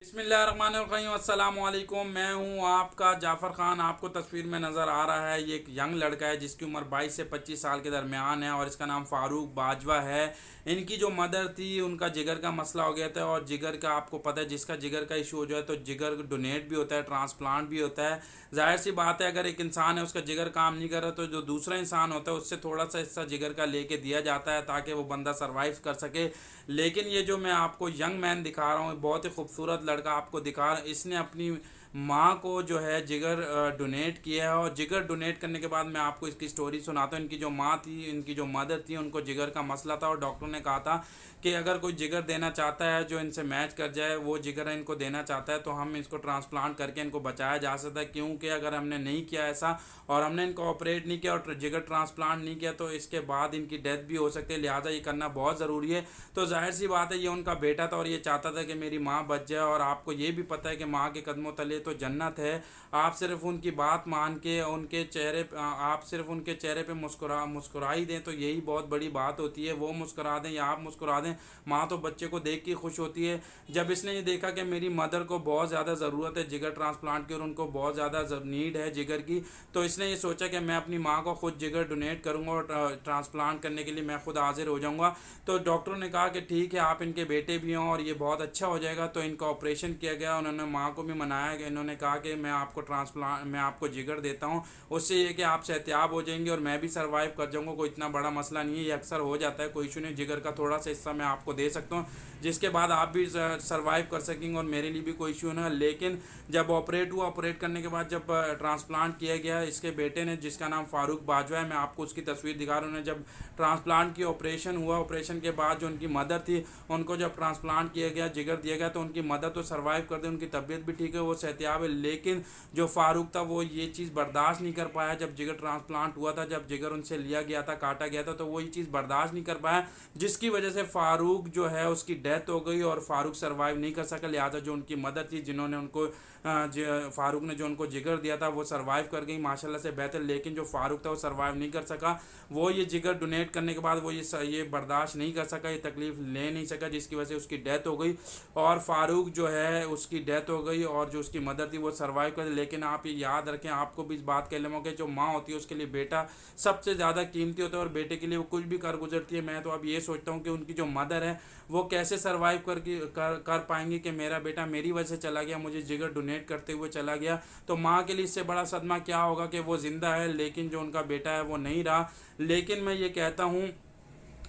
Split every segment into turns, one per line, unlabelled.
बिस्मिल्लाहिर्रहमानिर्रहीम, अस्सलाम वालेकुम। मैं हूं आपका जाफ़र ख़ान। आपको तस्वीर में नज़र आ रहा है, ये एक यंग लड़का है जिसकी उम्र 22 से 25 साल के दरमियान है और इसका नाम फ़ारूक बाजवा है। इनकी जो मदर थी, उनका जिगर का मसला हो गया था और जिगर का आपको पता है, जिसका जिगर का इशू हो जाए तो जिगर डोनेट भी होता है, ट्रांसप्लांट भी होता है। ज़ाहिर सी बात है, अगर एक इंसान है उसका जिगर काम नहीं कर रहा तो जो दूसरा इंसान होता है उससे थोड़ा सा हिस्सा जिगर का लेके दिया जाता है ताकि वो बंदा सर्वाइव कर सके। लेकिन ये जो मैं आपको यंग मैन दिखा रहा हूँ, बहुत ही खूबसूरत लड़का आपको दिखा, इसने अपनी माँ को जो है जिगर डोनेट किया है। और जिगर डोनेट करने के बाद मैं आपको इसकी स्टोरी सुनाता हूँ। इनकी जो माँ थी, इनकी जो मदर थी, उनको जिगर का मसला था और डॉक्टर ने कहा था कि अगर कोई जिगर देना चाहता है जो इनसे मैच कर जाए, वो जिगर इनको देना चाहता है तो हम इसको ट्रांसप्लांट करके इनको बचाया जा सकता है। क्योंकि अगर हमने नहीं किया ऐसा और हमने इनको ऑपरेट नहीं किया और जिगर ट्रांसप्लांट नहीं किया तो इसके बाद इनकी डेथ भी हो सकती है, लिहाजा ये करना बहुत ज़रूरी है। तो जाहिर सी बात है, ये उनका बेटा था और ये चाहता था कि मेरी माँ बच जाए। और आपको ये भी पता है कि माँ के कदमों तले तो जन्नत है। आप सिर्फ उनकी बात मान के उनके चेहरे आप सिर्फ उनके चेहरे पे मुस्कुरा ही दें तो यही बहुत बड़ी बात होती है। वो मुस्कुरा दें या आप मुस्कुरा दें, माँ तो बच्चे को देख के खुश होती है। जब इसने ये देखा कि मेरी मदर को बहुत ज़्यादा ज़रूरत है जिगर ट्रांसप्लांट की और उनको बहुत ज़्यादा नीड है जिगर की, तो इसने ये सोचा कि मैं अपनी माँ को खुद जिगर डोनेट करूँगा और ट्रांसप्लांट करने के लिए मैं खुद हाजिर हो जाऊँगा। तो डॉक्टरों ने कहा कि ठीक है, आप इनके बेटे भी हों और ये बहुत अच्छा हो जाएगा। तो इनका ऑपरेशन किया गया। उन्होंने माँ को भी मनाया कि इन्होंने कहा कि मैं आपको जिगर देता हूँ, उससे ये कि आप सेहतियाब हो जाएंगे और मैं भी सर्वाइव कर जाऊँगा। कोई इतना बड़ा मसला नहीं है, ये अक्सर हो जाता है, कोई इशू नहीं। जिगर का थोड़ा सा हिस्सा मैं आपको दे सकता हूँ जिसके बाद आप भी सर्वाइव कर सकेंगे और मेरे लिए भी कोई इशू ना। लेकिन जब ऑपरेट हुआ, ऑपरेट करने के बाद जब ट्रांसप्लांट किया गया इसके बेटे ने, जिसका नाम फ़ारूक बाजवा है, मैं आपको उसकी तस्वीर दिखा रहा हूँ। उन्होंने जब ट्रांसप्लांट की ऑपरेशन हुआ, ऑपरेशन के बाद जो उनकी मदर थी, उनको जब ट्रांसप्लांट किया गया, जिगर दिया गया, तो उनकी मदर तो सर्वाइव कर दी, उनकी तबीयत भी ठीक है, वो सेहतियाब है। लेकिन जो फ़ारूक था वो ये चीज़ बर्दाश्त नहीं कर पाया। जब जिगर ट्रांसप्लांट हुआ था, जब जिगर उनसे लिया गया था, काटा गया था, तो वो ये चीज़ बर्दाश्त नहीं कर पाया, जिसकी वजह से फ़ारूक जो है उसकी डेथ हो गई और फ़ारूक सर्वाइव नहीं कर सका। लिहाजा जो उनकी मदर थी, जिन्होंने उनको फ़ारूक ने जो उनको जिगर दिया था, वो सर्वाइव कर गई माशाल्लाह से बेहतर। लेकिन जो फ़ारूक था वो सर्वाइव नहीं कर सका। वो ये जिगर डोनेट करने के बाद वो ये बर्दाश्त नहीं कर सका, ये तकलीफ़ ले नहीं सका, जिसकी वजह से उसकी डेथ हो गई। और फ़ारूक जो है उसकी डेथ हो गई और जो उसकी मदर थी वो सर्वाइव कर। लेकिन आप ये याद रखें, आपको भी इस बात के लिए कि जो माँ होती है उसके लिए बेटा सबसे ज़्यादा कीमती होता है और बेटे के लिए वो कुछ भी कर गुजरती है। मैं तो अब ये सोचता हूँ कि उनकी जो मदर है वो कैसे सर्वाइव कर पाएंगी कि मेरा बेटा मेरी वजह से चला गया, मुझे जिगर डोनेट करते हुए चला गया। तो माँ के लिए इससे बड़ा सदमा क्या होगा कि वो ज़िंदा है लेकिन जो उनका बेटा है वो नहीं रहा। लेकिन मैं ये कहता हूँ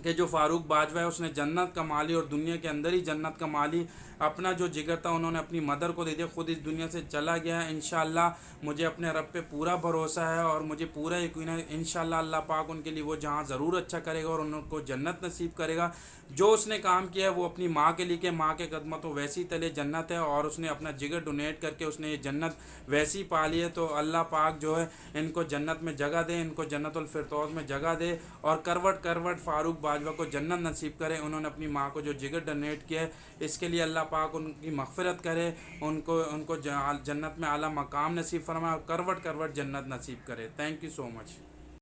कि जो फ़ारूक बाजवा है उसने जन्नत कमा ली और दुनिया के अंदर ही जन्नत कमा ली। अपना जो जिगर था उन्होंने अपनी मदर को दे दिया, खुद इस दुनिया से चला गया है। इंशाअल्लाह मुझे अपने रब पे पूरा भरोसा है और मुझे पूरा यकीन है इंशाअल्लाह अल्लाह पाक उनके लिए वो जहाँ ज़रूर अच्छा करेगा और उनको जन्नत नसीब करेगा। जो उसने काम किया है वो अपनी माँ के लिए, कि माँ के कदमों तो वैसी तले जन्नत है और उसने अपना जिगर डोनेट करके उसने ये जन्नत वैसी पा ली है। तो अल्लाह पाक जो है इनको जन्नत में जगह दे, इनको जन्नतुल फिरदौस में जगह दे और करवट करवट फ़ारूक बाजवा को जन्नत नसीब करे। उन्होंने अपनी माँ को जो जिगर डोनेट किया है इसके लिए अल्लाह पाक उनकी मग़फ़िरत करे, उनको उनको जन्नत में आला मकाम नसीब फरमाए और करवट करवट जन्नत नसीब करे। Thank you so much.